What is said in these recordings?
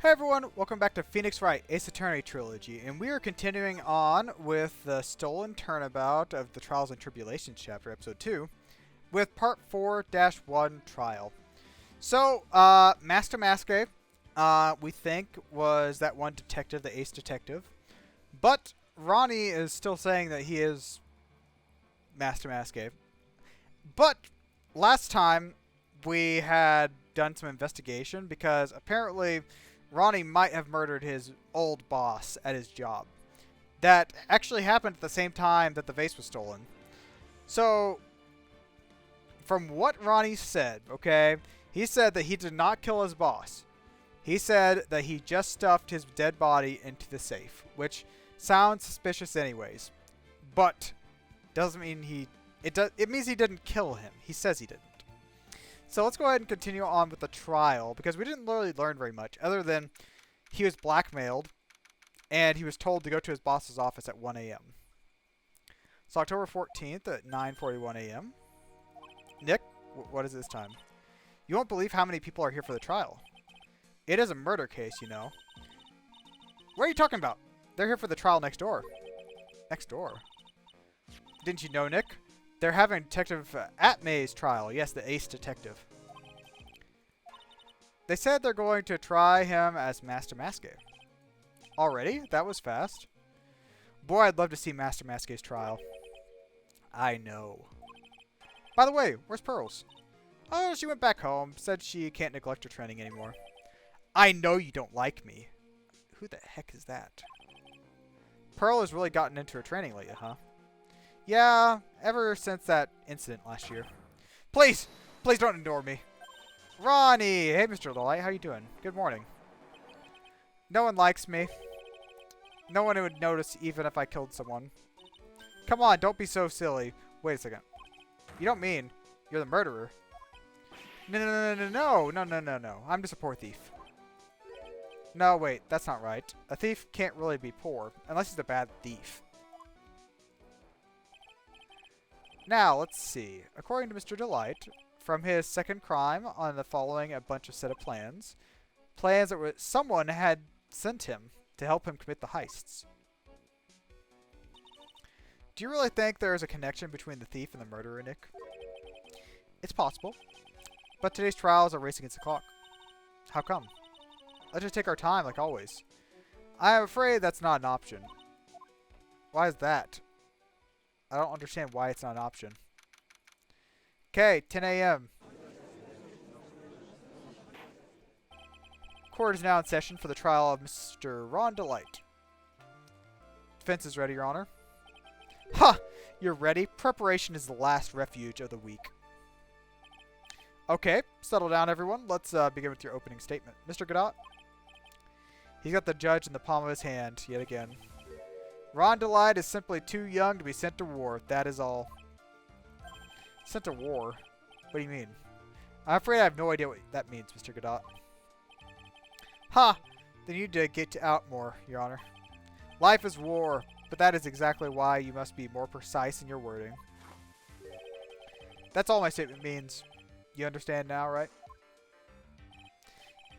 Hey everyone, welcome back to Phoenix Wright, Ace Attorney Trilogy, and we are continuing on with the Stolen Turnabout of the Trials and Tribulations chapter, episode 2, with part 4-1 Trial. So, Master Masque, we think was that one detective, the Ace detective, but Ronnie is still saying that he is Master Masque. But last time we had done some investigation because apparently Ronnie might have murdered his old boss at his job. That actually happened at the same time that the vase was stolen. So, from what Ronnie said, okay, he said that he did not kill his boss. He said that he just stuffed his dead body into the safe, which sounds suspicious anyways. But doesn't mean it means he didn't kill him. He says he didn't. So let's go ahead and continue on with the trial, because we didn't really learn very much, other than he was blackmailed, and he was told to go to his boss's office at 1 a.m. So October 14th at 9:41 a.m. Nick, what is it this time? You won't believe how many people are here for the trial. It is a murder case, you know. What are you talking about? They're here for the trial next door. Next door? Didn't you know, Nick? They're having Detective Atmay's trial. Yes, the Ace detective. They said they're going to try him as Master Masque. Already? That was fast. Boy, I'd love to see Master Masque's trial. I know. By the way, where's Pearls? Oh, she went back home. Said she can't neglect her training anymore. I know you don't like me. Who the heck is that? Pearl has really gotten into her training lately, huh? Yeah, ever since that incident last year. Please! Please don't ignore me. Ronnie! Hey, Mr. Delight, how you doing? Good morning. No one likes me. No one would notice even if I killed someone. Come on, don't be so silly. Wait a second. You don't mean you're the murderer? No. I'm just a poor thief. No, wait, that's not right. A thief can't really be poor, unless he's a bad thief. Now, let's see. According to Mr. Delight, from his second crime on the following a bunch of set of plans. Plans that someone had sent him to help him commit the heists. Do you really think there is a connection between the thief and the murderer, Nick? It's possible. But today's trials are racing against the clock. How come? Let's just take our time, like always. I am afraid that's not an option. Why is that? I don't understand why it's not an option. Okay, 10 a.m. Court is now in session for the trial of Mr. Ron Delight. Defense is ready, Your Honor. Ha! You're ready? Preparation is the last refuge of the week. Okay, settle down, everyone. Let's begin with your opening statement. Mr. Godot? He's got the judge in the palm of his hand, yet again. Ron Delight is simply too young to be sent to war. That is all. Sent to war? What do you mean? I'm afraid I have no idea what that means, Mr. Godot. Ha! Then you need to get out more, Your Honor. Life is war, but that is exactly why you must be more precise in your wording. That's all my statement means. You understand now, right?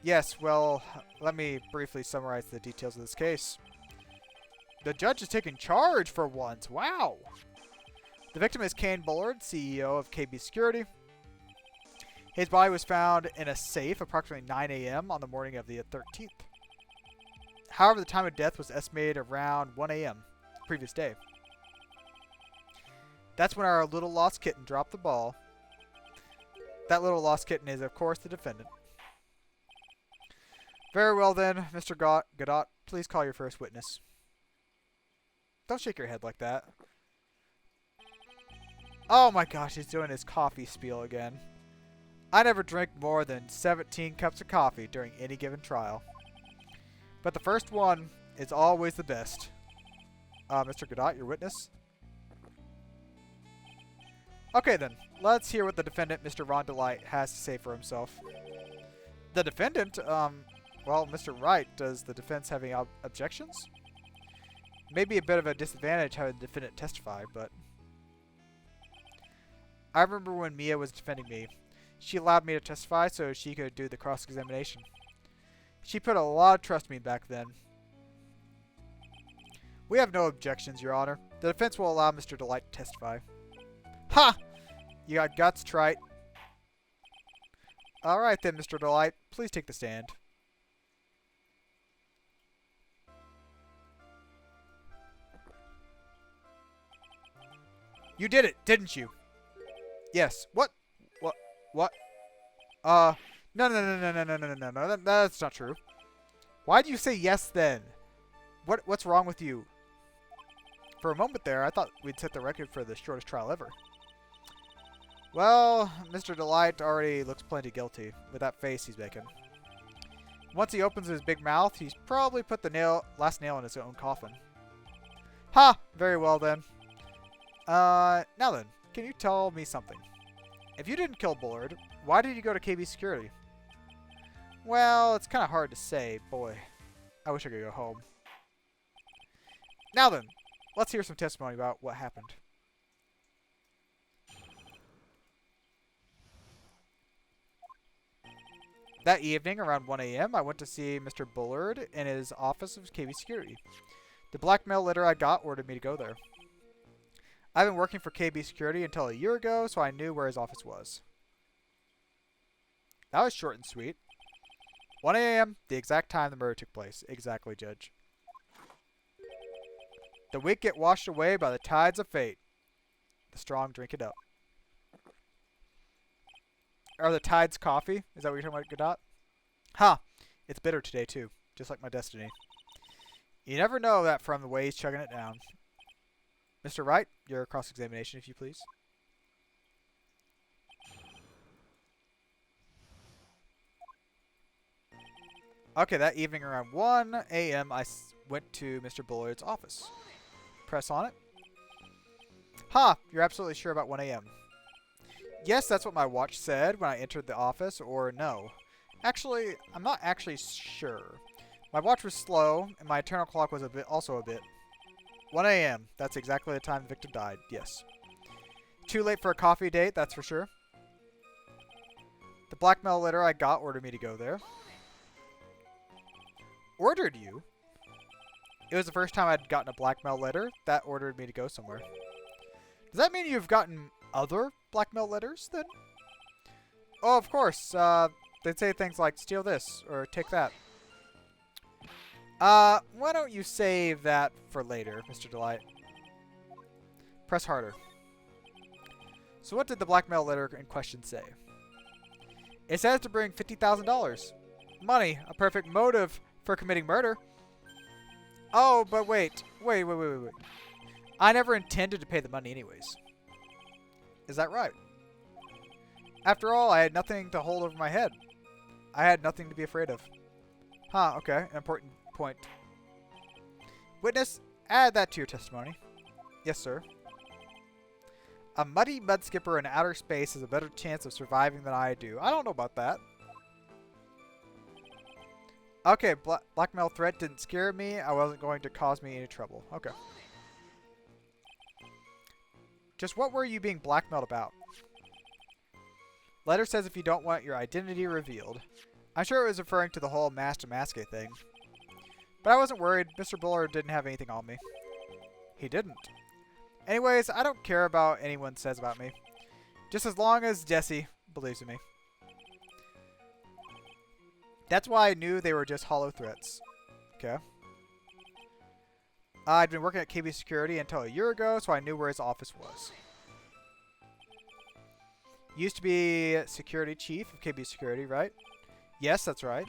Yes, well, let me briefly summarize the details of this case. The judge is taking charge for once. Wow. The victim is Kane Bullard, CEO of KB Security. His body was found in a safe approximately 9 a.m. on the morning of the 13th. However, the time of death was estimated around 1 a.m. the previous day. That's when our little lost kitten dropped the ball. That little lost kitten is, of course, the defendant. Very well then, Mr. Godot, please call your first witness. Don't shake your head like that. Oh my gosh, he's doing his coffee spiel again. I never drink more than 17 cups of coffee during any given trial. But the first one is always the best. Mr. Godot, your witness? Okay then, let's hear what the defendant, Mr. Ron Delight, has to say for himself. The defendant? Well, Mr. Wright, does the defense have any objections? Maybe a bit of a disadvantage having the defendant testify, but... I remember when Mia was defending me. She allowed me to testify so she could do the cross-examination. She put a lot of trust in me back then. We have no objections, Your Honor. The defense will allow Mr. Delight to testify. Ha! You got guts, Trite. Alright then, Mr. Delight. Please take the stand. You did it, didn't you? Yes. What? What? No, that's not true. Why did you say yes then? What's wrong with you? For a moment there, I thought we'd set the record for the shortest trial ever. Well, Mr. Delight already looks plenty guilty with that face he's making. Once he opens his big mouth, he's probably put the last nail in his own coffin. Ha! Very well then. Now then, can you tell me something? If you didn't kill Bullard, why did you go to KB Security? Well, it's kind of hard to say. Boy, I wish I could go home. Now then, let's hear some testimony about what happened. That evening, around 1 a.m., I went to see Mr. Bullard in his office of KB Security. The blackmail letter I got ordered me to go there. I've been working for KB Security until a year ago, so I knew where his office was. That was short and sweet. 1 a.m., the exact time the murder took place. Exactly, Judge. The weak get washed away by the tides of fate. The strong drink it up. Are the tides coffee? Is that what you're talking about, Godot? Ha! It's bitter today, too. Just like my destiny. You never know that from the way he's chugging it down. Mr. Wright, your cross-examination, if you please. Okay, that evening around 1 a.m., I went to Mr. Bullard's office. Press on it. Ha! You're absolutely sure about 1 a.m. Yes, that's what my watch said when I entered the office, or no. Actually, I'm not actually sure. My watch was slow, and my internal clock was also a bit. 1 a.m. That's exactly the time the victim died, yes. Too late for a coffee date, that's for sure. The blackmail letter I got ordered me to go there. Ordered you? It was the first time I'd gotten a blackmail letter that ordered me to go somewhere. Does that mean you've gotten other blackmail letters, then? Oh, of course. They'd say things like, steal this, or take that. Why don't you save that for later, Mr. Delight? Press harder. So what did the blackmail letter in question say? It says to bring $50,000. Money, a perfect motive for committing murder. Oh, but wait. Wait. I never intended to pay the money anyways. Is that right? After all, I had nothing to hold over my head. I had nothing to be afraid of. Huh, okay. An important point. Witness, add that to your testimony. Yes, sir. A muddy mud skipper in outer space has a better chance of surviving than I do. I don't know about that. Okay, blackmail threat didn't scare me. I wasn't going to cause me any trouble. Okay. Just what were you being blackmailed about? Letter says if you don't want your identity revealed. I'm sure it was referring to the whole mask to masquerade thing. But I wasn't worried. Mr. Bullard didn't have anything on me. He didn't. Anyways, I don't care about what anyone says about me. Just as long as Jesse believes in me. That's why I knew they were just hollow threats. Okay. I'd been working at KB Security until a year ago, so I knew where his office was. Used to be security chief of KB Security, right? Yes, that's right.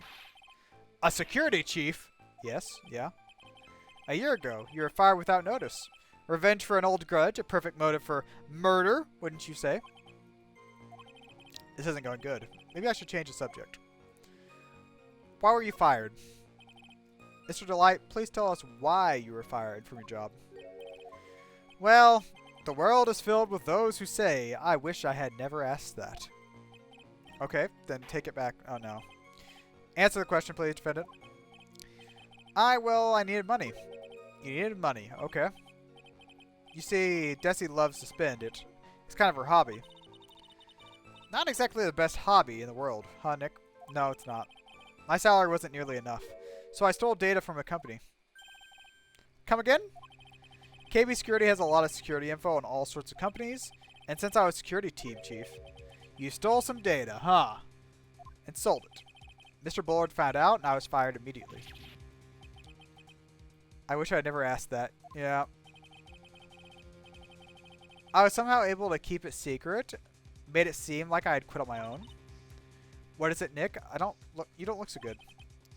A security chief? Yes, yeah. A year ago, you were fired without notice. Revenge for an old grudge, a perfect motive for murder, wouldn't you say? This isn't going good. Maybe I should change the subject. Why were you fired? Mr. Delight, please tell us why you were fired from your job. Well, the world is filled with those who say, I wish I had never asked that. Okay, then take it back. Oh, no. Answer the question, please, defendant. I needed money. You needed money. Okay. You see, Desi loves to spend it. It's kind of her hobby. Not exactly the best hobby in the world, huh, Nick? No, it's not. My salary wasn't nearly enough, so I stole data from a company. Come again? KB Security has a lot of security info on all sorts of companies, and since I was security team chief, you stole some data, huh? And sold it. Mr. Bullard found out, and I was fired immediately. I wish I had never asked that. Yeah. I was somehow able to keep it secret, made it seem like I had quit on my own. What is it, Nick? You don't look so good.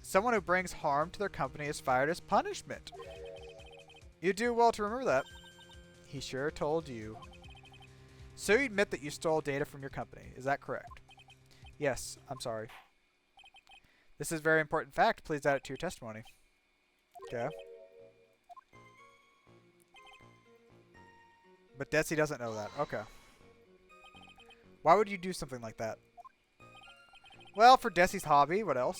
Someone who brings harm to their company is fired as punishment. You do well to remember that. He sure told you. So you admit that you stole data from your company. Is that correct? Yes, I'm sorry. This is a very important fact. Please add it to your testimony. Okay. But Desi doesn't know that. Okay. Why would you do something like that? Well, for Desi's hobby. What else?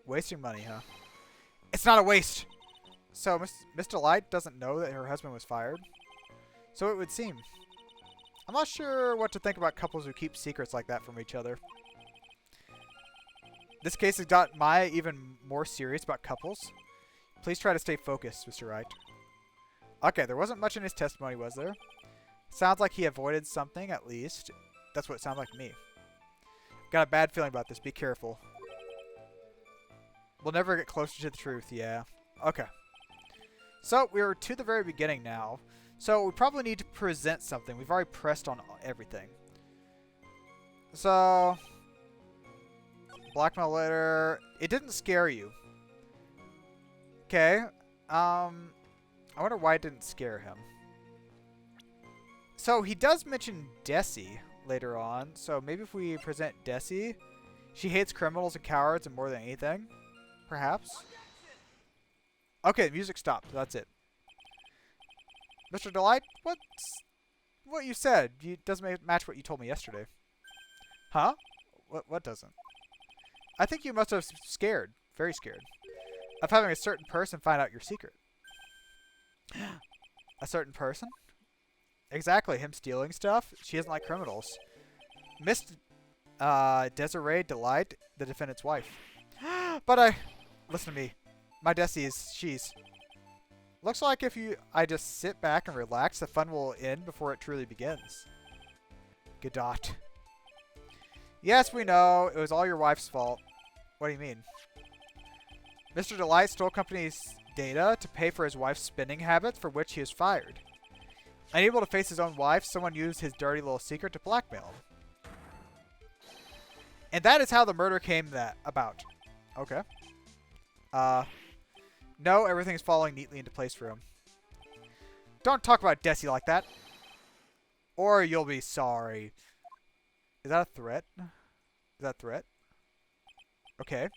Wasting money, huh? It's not a waste! So, Mr. Light doesn't know that her husband was fired? So it would seem. I'm not sure what to think about couples who keep secrets like that from each other. This case has got Maya even more serious about couples. Please try to stay focused, Mr. Wright. Okay, there wasn't much in his testimony, was there? Sounds like he avoided something, at least. That's what it sounded like to me. Got a bad feeling about this. Be careful. We'll never get closer to the truth, yeah. Okay. So, we're to the very beginning now. So, we probably need to present something. We've already pressed on everything. So, blackmail letter. It didn't scare you. Okay. I wonder why it didn't scare him. So, he does mention Desi later on. So, maybe if we present Desi. She hates criminals and cowards and more than anything. Perhaps. Okay, the music stopped. That's it. Mr. Delight, what you said? It doesn't match what you told me yesterday. Huh? What doesn't? I think you must have scared, very scared, of having a certain person find out your secret. A certain person? Exactly, him stealing stuff. She doesn't like criminals. Miss Desiree Delight, the defendant's wife. But listen to me. My Desi she's. Looks like if I just sit back and relax, the fun will end before it truly begins. Godot. Yes, we know. It was all your wife's fault. What do you mean? Mr. Delight stole company's data to pay for his wife's spending habits, for which he was fired. Unable to face his own wife, someone used his dirty little secret to blackmail him. And that is how the murder came about. Okay. No, everything's falling neatly into place for him. Don't talk about Desi like that. Or you'll be sorry. Is that a threat? Is that a threat? Okay.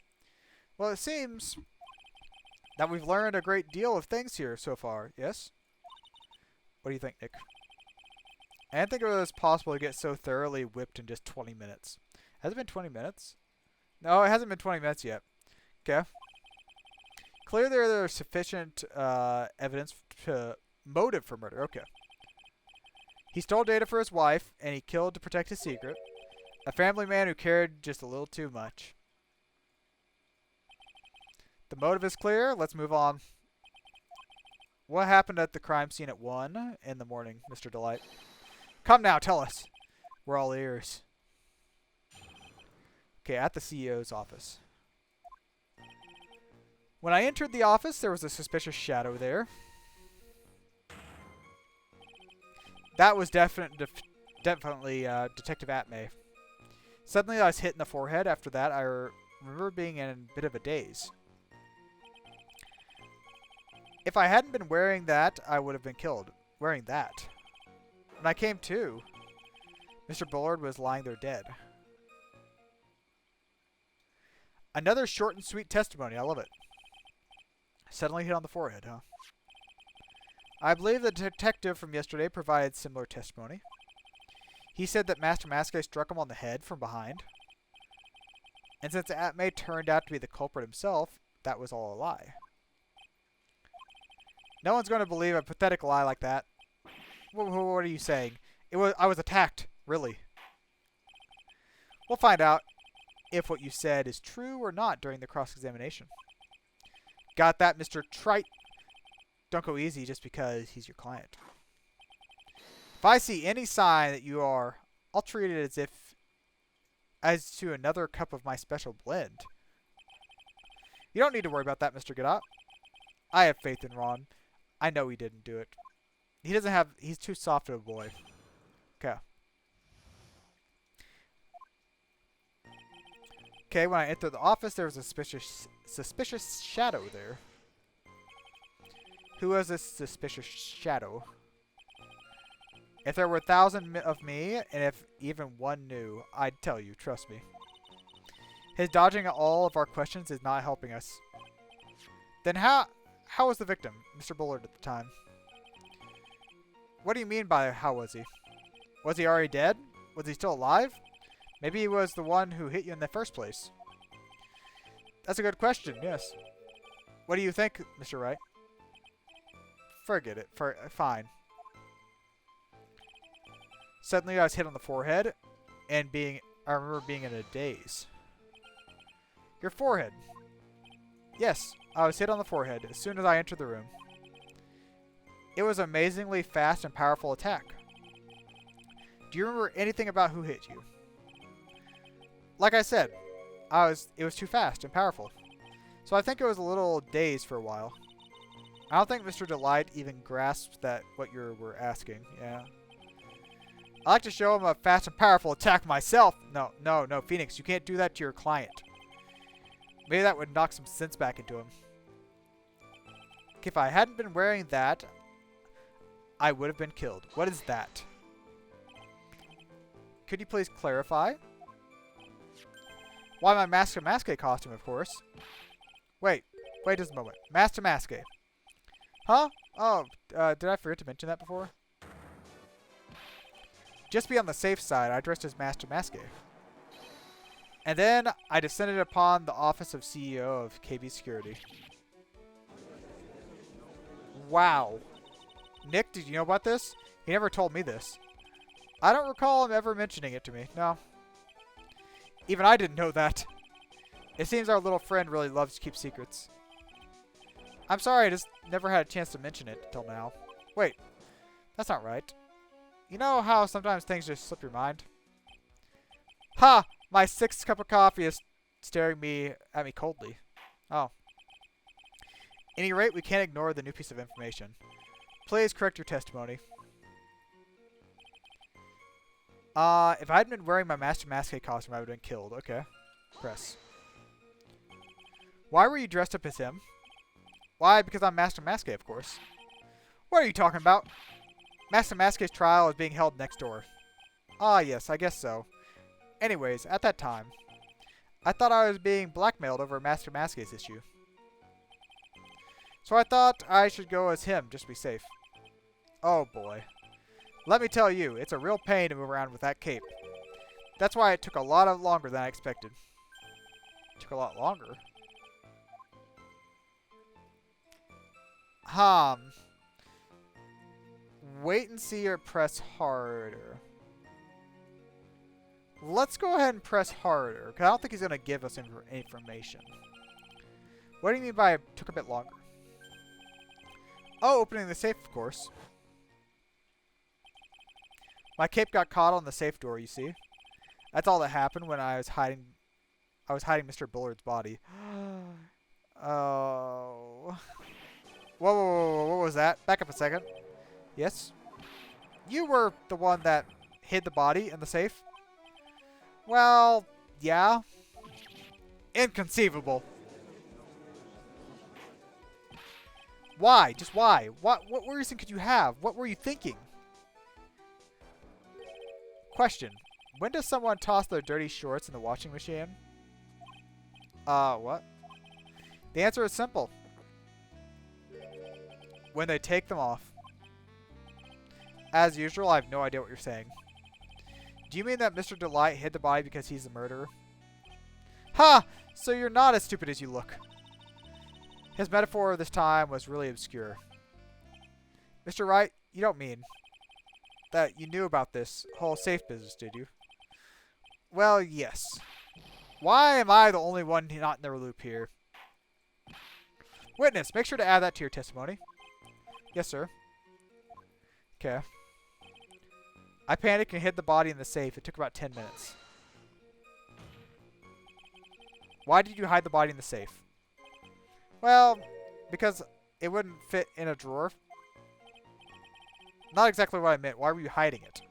Well, it seems that we've learned a great deal of things here so far. Yes? What do you think, Nick? I didn't think it was possible to get so thoroughly whipped in just 20 minutes. Has it been 20 minutes? No, it hasn't been 20 minutes yet. Okay. Clearly there's sufficient evidence to motive for murder. Okay. He stole data for his wife, and he killed to protect his secret. A family man who cared just a little too much. The motive is clear. Let's move on. What happened at the crime scene at 1 in the morning, Mr. Delight? Come now, tell us. We're all ears. Okay, at the CEO's office. When I entered the office, there was a suspicious shadow there. That was definitely Detective Atmay. Suddenly, I was hit in the forehead. After that, I remember being in a bit of a daze. If I hadn't been wearing that, I would have been killed. Wearing that. When I came to, Mr. Bullard was lying there dead. Another short and sweet testimony. I love it. Suddenly hit on the forehead, huh? I believe the detective from yesterday provided similar testimony. He said that Master Masque struck him on the head from behind. And since Atmay turned out to be the culprit himself, that was all a lie. No one's going to believe a pathetic lie like that. What are you saying? I was attacked, really. We'll find out. if what you said is true or not during the cross-examination. Got that, Mr. Trite? Don't go easy just because he's your client. If I see any sign that you are, I'll treat it as to another cup of my special blend. You don't need to worry about that, Mr. Godot. I have faith in Ron. I know he didn't do it. He's too soft of a boy. Okay. Okay, when I entered the office, there was a suspicious shadow there. Who was this suspicious shadow? If there were 1,000 of me, and if even one knew, I'd tell you, trust me. His dodging all of our questions is not helping us. Then how was the victim, Mr. Bullard, at the time? What do you mean by how was he? Was he already dead? Was he still alive? Maybe he was the one who hit you in the first place. That's a good question, yes. What do you think, Mr. Wright? Forget it. Fine. Suddenly I was hit on the forehead, and I remember being in a daze. Your forehead. Yes, I was hit on the forehead as soon as I entered the room. It was an amazingly fast and powerful attack. Do you remember anything about who hit you? Like I said, it was too fast and powerful. So I think it was a little dazed for a while. I don't think Mr. Delight even grasped what you were asking. Yeah. I like to show him a fast and powerful attack myself. No, Phoenix, you can't do that to your client. Maybe that would knock some sense back into him. If I hadn't been wearing that, I would have been killed. What is that? Could you please clarify? Why my Master Masque costume, of course. Wait just a moment. Master Masque. Huh? Oh, did I forget to mention that before? Just be on the safe side, I dressed as Master Masque. And then I descended upon the office of CEO of KB Security. Wow. Nick, did you know about this? He never told me this. I don't recall him ever mentioning it to me, no. Even I didn't know that. It seems our little friend really loves to keep secrets. I'm sorry, I just never had a chance to mention it until now. Wait, that's not right. You know how sometimes things just slip your mind? Ha! My 6th cup of coffee is staring at me coldly. Oh. At any rate, we can't ignore the new piece of information. Please correct your testimony. If I hadn't been wearing my Master Masque costume, I would have been killed. Okay. Press. Why were you dressed up as him? Why? Because I'm Master Masque, of course. What are you talking about? Master Masque's trial is being held next door. Ah, yes, I guess so. Anyways, at that time, I thought I was being blackmailed over Master Masque's issue. So I thought I should go as him, just to be safe. Oh boy. Let me tell you, it's a real pain to move around with that cape. That's why it took a lot longer than I expected. It took a lot longer? Wait and see or press harder. Let's go ahead and press harder, because I don't think he's going to give us information. What do you mean by it took a bit longer? Oh, opening the safe, of course. My cape got caught on the safe door, you see. That's all that happened when I was hiding Mr. Bullard's body. Oh. Whoa, what was that? Back up a second. Yes? You were the one that hid the body in the safe? Well, yeah. Inconceivable. Why? Just why? What reason could you have? What were you thinking? Question. When does someone toss their dirty shorts in the washing machine? What? The answer is simple. When they take them off. As usual, I have no idea what you're saying. Do you mean that Mr. Delight hid the body because he's the murderer? Ha! So you're not as stupid as you look. His metaphor this time was really obscure. Mr. Wright, you don't mean that you knew about this whole safe business, did you? Well, yes. Why am I the only one not in the loop here? Witness, make sure to add that to your testimony. Yes, sir. Okay. I panicked and hid the body in the safe. It took about 10 minutes. Why did you hide the body in the safe? Well, because it wouldn't fit in a drawer. Not exactly what I meant. Why were you hiding it?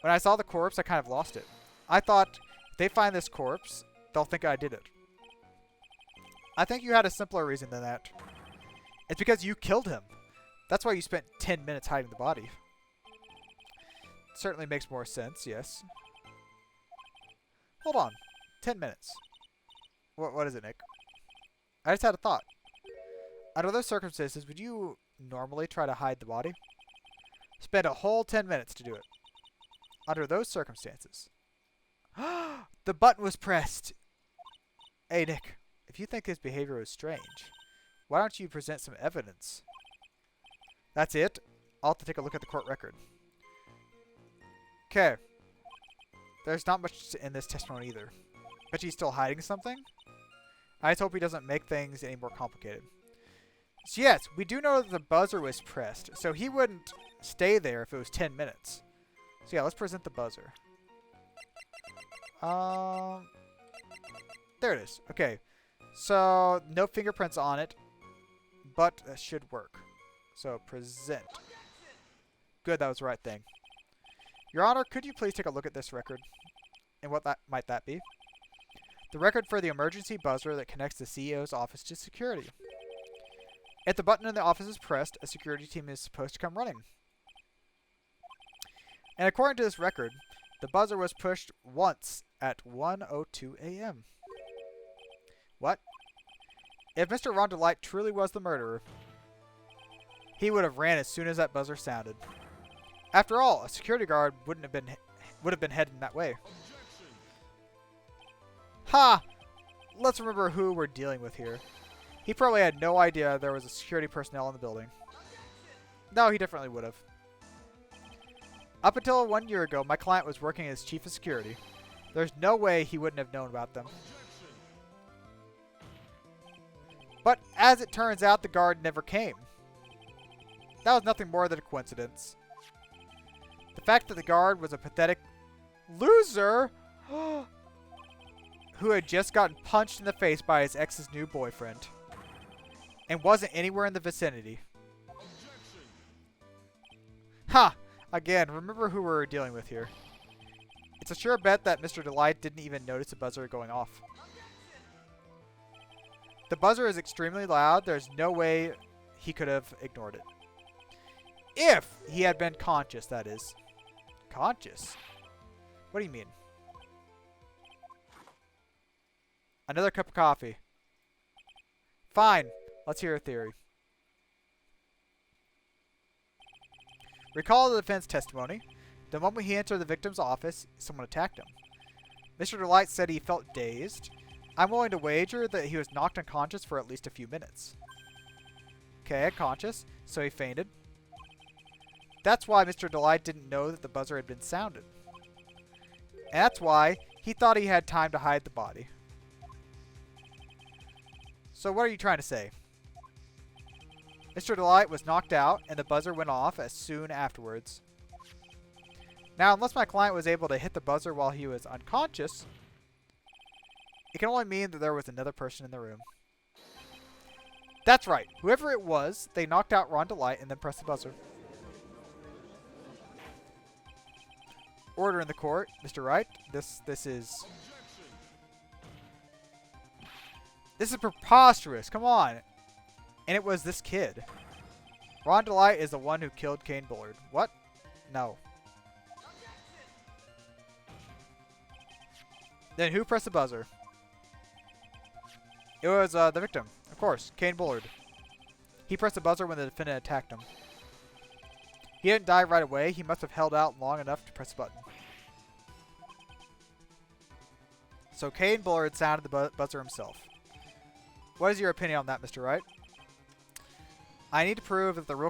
When I saw the corpse, I kind of lost it. I thought, if they find this corpse, they'll think I did it. I think you had a simpler reason than that. It's because you killed him. That's why you spent 10 minutes hiding the body. Certainly makes more sense, yes. Hold on. 10 minutes. What is it, Nick? I just had a thought. Under those circumstances, would you normally try to hide the body? Spend a whole 10 minutes to do it. Under those circumstances. The button was pressed. Hey, Nick. If you think his behavior was strange, why don't you present some evidence? That's it? I'll have to take a look at the court record. Okay. There's not much in this testimony either. Bet he's still hiding something? I just hope he doesn't make things any more complicated. So yes, we do know that the buzzer was pressed, so he wouldn't stay there if it was 10 minutes. So yeah, let's present the buzzer. There it is. Okay. So, no fingerprints on it, but that should work. So, present. Good, that was the right thing. Your Honor, could you please take a look at this record? And what might that be? The record for the emergency buzzer that connects the CEO's office to security. If the button in the office is pressed, a security team is supposed to come running. And according to this record, the buzzer was pushed once at 1:02 a.m. What? If Mr. Rondelite truly was the murderer, he would have ran as soon as that buzzer sounded. After all, a security guard would have been heading that way. Ha! Let's remember who we're dealing with here. He probably had no idea there was a security personnel in the building. No, he definitely would have. Up until 1 year ago, my client was working as chief of security. There's no way he wouldn't have known about them. But as it turns out, the guard never came. That was nothing more than a coincidence. The fact that the guard was a pathetic loser who had just gotten punched in the face by his ex's new boyfriend and wasn't anywhere in the vicinity. Ha! Again, remember who we're dealing with here. It's a sure bet that Mr. Delight didn't even notice the buzzer going off. The buzzer is extremely loud. There's no way he could have ignored it. If he had been conscious, that is. Conscious? What do you mean? Another cup of coffee. Fine. Let's hear a theory. Recall the defense testimony. The moment he entered the victim's office, someone attacked him. Mr. Delight said he felt dazed. I'm willing to wager that he was knocked unconscious for at least a few minutes. Okay, unconscious. So he fainted. That's why Mr. Delight didn't know that the buzzer had been sounded. And that's why he thought he had time to hide the body. So what are you trying to say? Mr. Delight was knocked out and the buzzer went off as soon afterwards. Now, unless my client was able to hit the buzzer while he was unconscious, it can only mean that there was another person in the room. That's right. Whoever it was, they knocked out Ron Delight and then pressed the buzzer. Order in the court, Mr. Wright. This is preposterous. Come on. And it was this kid. Ron Delight is the one who killed Kane Bullard. What? No. Then who pressed the buzzer? It was the victim. Of course, Kane Bullard. He pressed the buzzer when the defendant attacked him. He didn't die right away. He must have held out long enough to press the button. So Kane Bullard sounded the buzzer himself. What is your opinion on that, Mr. Wright? I need to prove that the real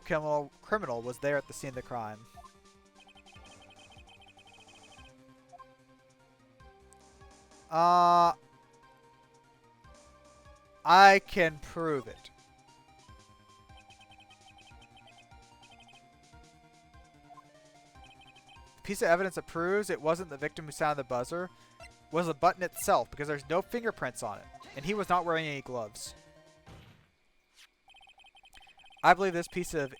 criminal was there at the scene of the crime. I can prove it. The piece of evidence that proves it wasn't the victim who sounded the buzzer was the button itself, because there's no fingerprints on it, and he was not wearing any gloves. I believe this piece of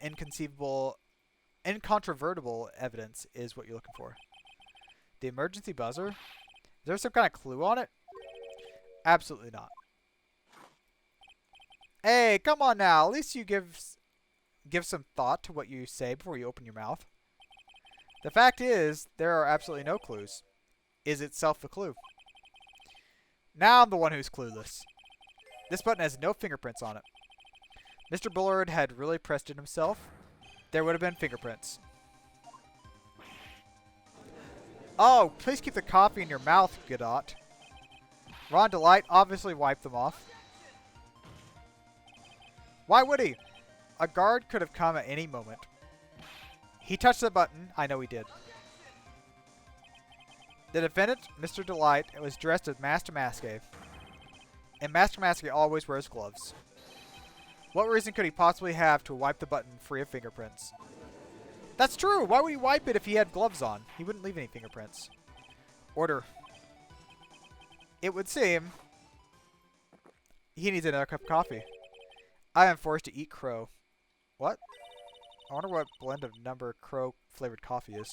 incontrovertible evidence is what you're looking for. The emergency buzzer? Is there some kind of clue on it? Absolutely not. Hey, come on now. At least you give some thought to what you say before you open your mouth. The fact is, there are absolutely no clues. Is itself a clue. Now I'm the one who's clueless. This button has no fingerprints on it. Mr. Bullard had really pressed it himself. There would have been fingerprints. Oh, please keep the coffee in your mouth, Godot. Ron Delight obviously wiped them off. Why would he? A guard could have come at any moment. He touched the button. I know he did. The defendant, Mr. Delight, was dressed as Master Maskey. And Master Maskey always wears gloves. What reason could he possibly have to wipe the button free of fingerprints? That's true! Why would he wipe it if he had gloves on? He wouldn't leave any fingerprints. Order. It would seem he needs another cup of coffee. I am forced to eat crow. What? I wonder what blend of number crow flavored coffee is.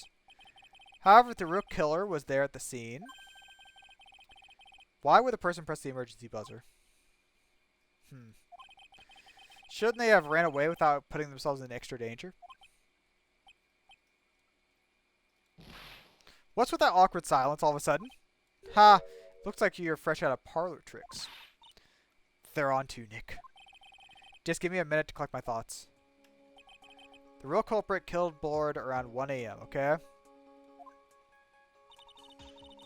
However, if the real killer was there at the scene, why would the person press the emergency buzzer? Shouldn't they have ran away without putting themselves in extra danger? What's with that awkward silence all of a sudden? Ha! Looks like you're fresh out of parlor tricks. They're on to, Nick. Just give me a minute to collect my thoughts. The real culprit killed Bullard around 1 a.m., okay?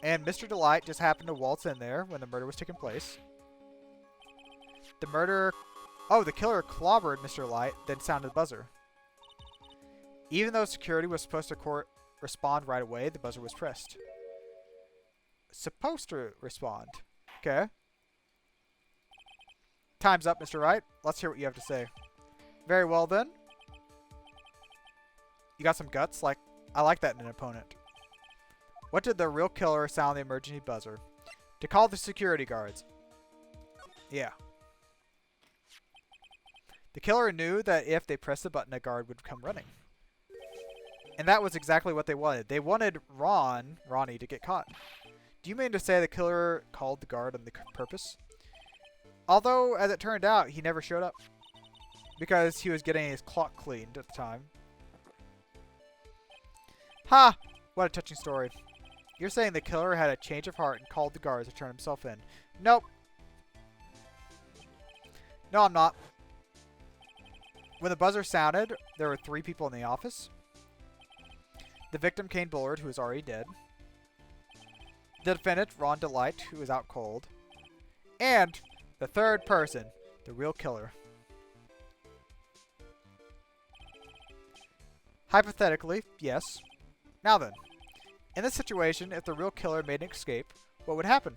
And Mr. Delight just happened to waltz in there when the murder was taking place. The murderer... Oh, the killer clobbered Mr. Delight, then sounded the buzzer. Even though security was supposed to respond right away, the buzzer was pressed. Supposed to respond. Okay. Time's up, Mr. Wright. Let's hear what you have to say. Very well, then. You got some guts? I like that in an opponent. What did the real killer sound the emergency buzzer? To call the security guards. Yeah. The killer knew that if they pressed the button, a guard would come running. And that was exactly what they wanted. They wanted Ronnie, to get caught. Do you mean to say the killer called the guard on the purpose? Although, as it turned out, he never showed up. Because he was getting his clock cleaned at the time. Ha! What a touching story. You're saying the killer had a change of heart and called the guards to turn himself in. Nope. No, I'm not. When the buzzer sounded, there were 3 people in the office. The victim, Kane Bullard, who was already dead. The defendant, Ron Delight, who was out cold. And the third person, the real killer. Hypothetically, yes. Now then, in this situation, if the real killer made an escape, what would happen?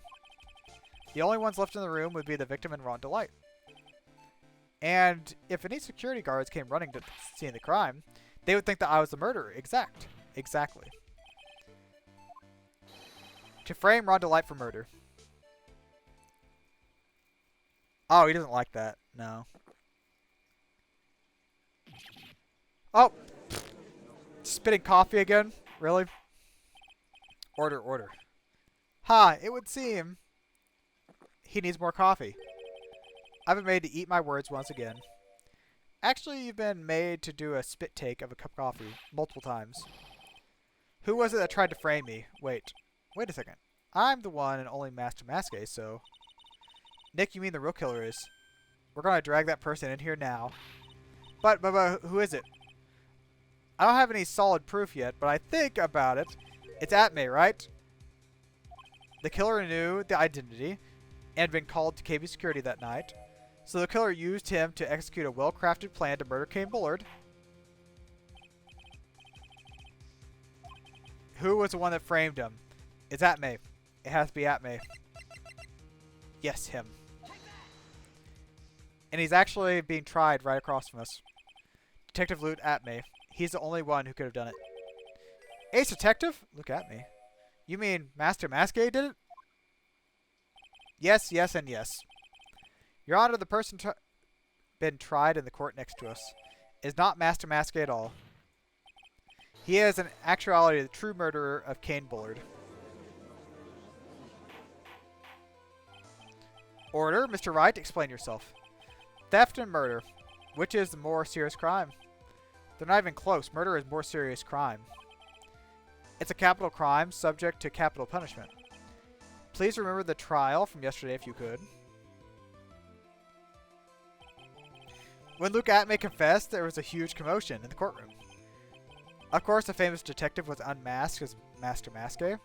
The only ones left in the room would be the victim and Ron Delight. And if any security guards came running to see the crime, they would think that I was the murderer. Exactly. To frame Ron Delight for murder. Oh, he doesn't like that. No. Oh! Spitting coffee again? Really? Order. Ha! It would seem he needs more coffee. I've been made to eat my words once again. Actually, you've been made to do a spit take of a cup of coffee multiple times. Who was it that tried to frame me? Wait a second. I'm the one and only Master Maskey, so... Nick, you mean the real killer is. We're gonna drag that person in here now. But who is it? I don't have any solid proof yet, but I think about it. It's Atme, right? The killer knew the identity and had been called to KB security that night. So the killer used him to execute a well-crafted plan to murder Kane Bullard. Who was the one that framed him? It's Atme. It has to be Atme. Yes, him. And he's actually being tried right across from us. Detective Loot at me. He's the only one who could have done it. Ace Detective? Look at me. You mean Master Masqué did it? Yes, yes, and yes. Your Honor, the person been tried in the court next to us is not Master Masqué at all. He is in actuality the true murderer of Kane Bullard. Order, Mr. Wright, explain yourself. Theft and murder. Which is the more serious crime? They're not even close. Murder is more serious crime. It's a capital crime, subject to capital punishment. Please remember the trial from yesterday if you could. When Luke Atmay confessed, there was a huge commotion in the courtroom. Of course, the famous detective was unmasked as Master Masqué.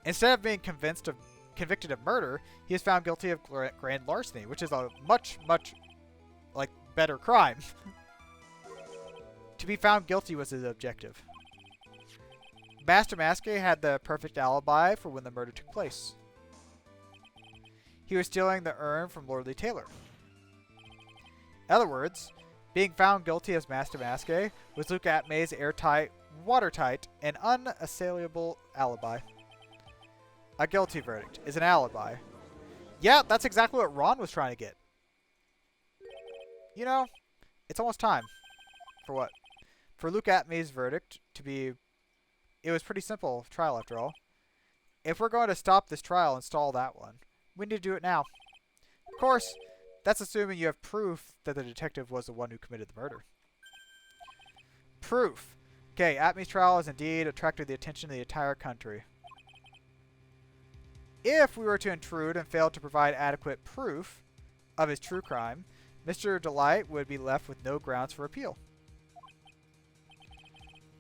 Instead of being convicted of murder, he is found guilty of grand larceny, which is a much, like, better crime. To be found guilty was his objective. Master Masqué had the perfect alibi for when the murder took place. He was stealing the urn from Lordly Taylor. In other words, being found guilty as Master Masqué was Luke Atmay's airtight, watertight, and unassailable alibi. A guilty verdict is an alibi. Yeah, that's exactly what Ron was trying to get. You know, it's almost time. For what? For Luke Atmay's verdict to be... It was pretty simple trial after all. If we're going to stop this trial and stall that one, we need to do it now. Of course, that's assuming you have proof that the detective was the one who committed the murder. Proof. Okay, Atmay's trial has indeed attracted the attention of the entire country. If we were to intrude and fail to provide adequate proof of his true crime, Mr. Delight would be left with no grounds for appeal.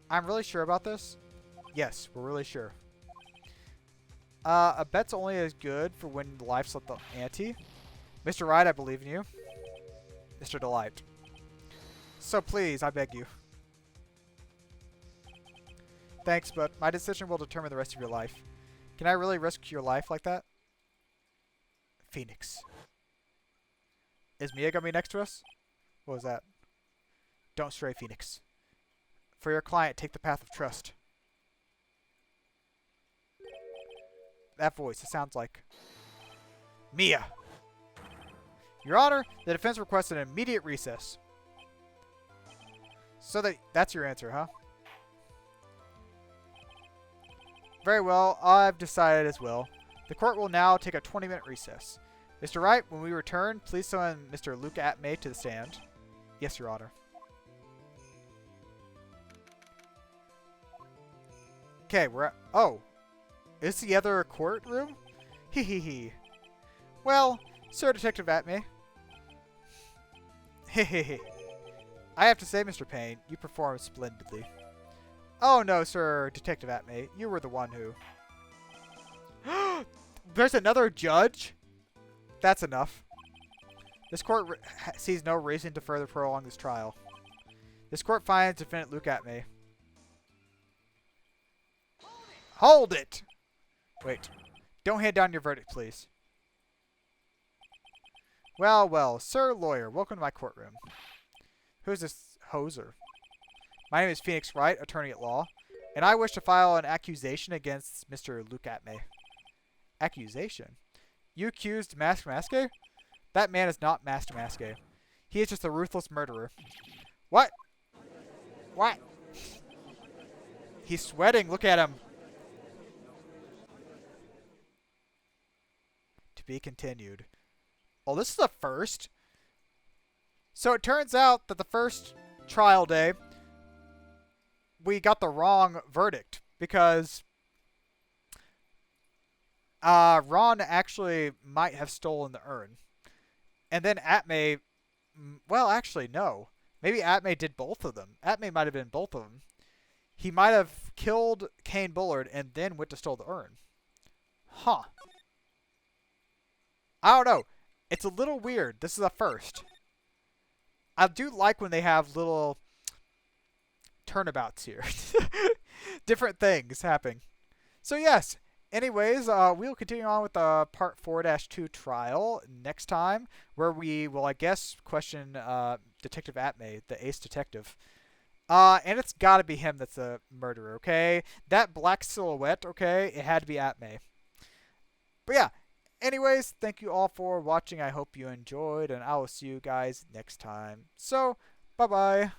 I'm really sure about this. Yes, we're really sure. A bet's only as good for when life's at the ante. Mr. Wright, I believe in you. Mr. Delight. So please, I beg you. Thanks, but my decision will determine the rest of your life. Can I really risk your life like that? Phoenix. Is Mia gonna be next to us? What was that? Don't stray, Phoenix. For your client, take the path of trust. That voice, it sounds like... Mia! Your Honor, the defense requests an immediate recess. So that's your answer, huh? Very well, I've decided as well. The court will now take a 20-minute recess. Mr. Wright, when we return, please summon Mr. Luke Atmay to the stand. Yes, Your Honor. Okay, we're at... Oh. Is the other courtroom? Hee hee hee. Well, Sir Detective Atmay. Hehehe. I have to say, Mr. Payne, you performed splendidly. Oh no, Sir Detective Atmay. You were the one who... There's another judge? That's enough. This court sees no reason to further prolong this trial. This court finds defendant Luke Atmay. Hold it! Wait. Don't hand down your verdict, please. Well, well. Sir Lawyer, welcome to my courtroom. Who's this hoser? My name is Phoenix Wright, attorney at law, and I wish to file an accusation against Mr. Luke Atmay. Accusation? You accused Master Masqué? That man is not Master Masqué. He is just a ruthless murderer. What? What? He's sweating. Look at him. To be continued. Oh, this is the first. So it turns out that the first trial day, we got the wrong verdict because Ron actually might have stolen the urn. And then Atmay, well, actually, no. Maybe Atmay did both of them. Atmay might have been both of them. He might have killed Kane Bullard and then went to steal the urn. Huh. I don't know. It's a little weird. This is a first. I do like when they have little turnabouts here. Different things happening. So yes, Anyways, we'll continue on with the Part 4-2 trial next time, where we will, I guess, question Detective Atmay, the ace detective. And it's gotta be him that's a murderer, okay? That black silhouette, okay? It had to be Atmay. But yeah, anyways, thank you all for watching. I hope you enjoyed, and I will see you guys next time. So, bye-bye.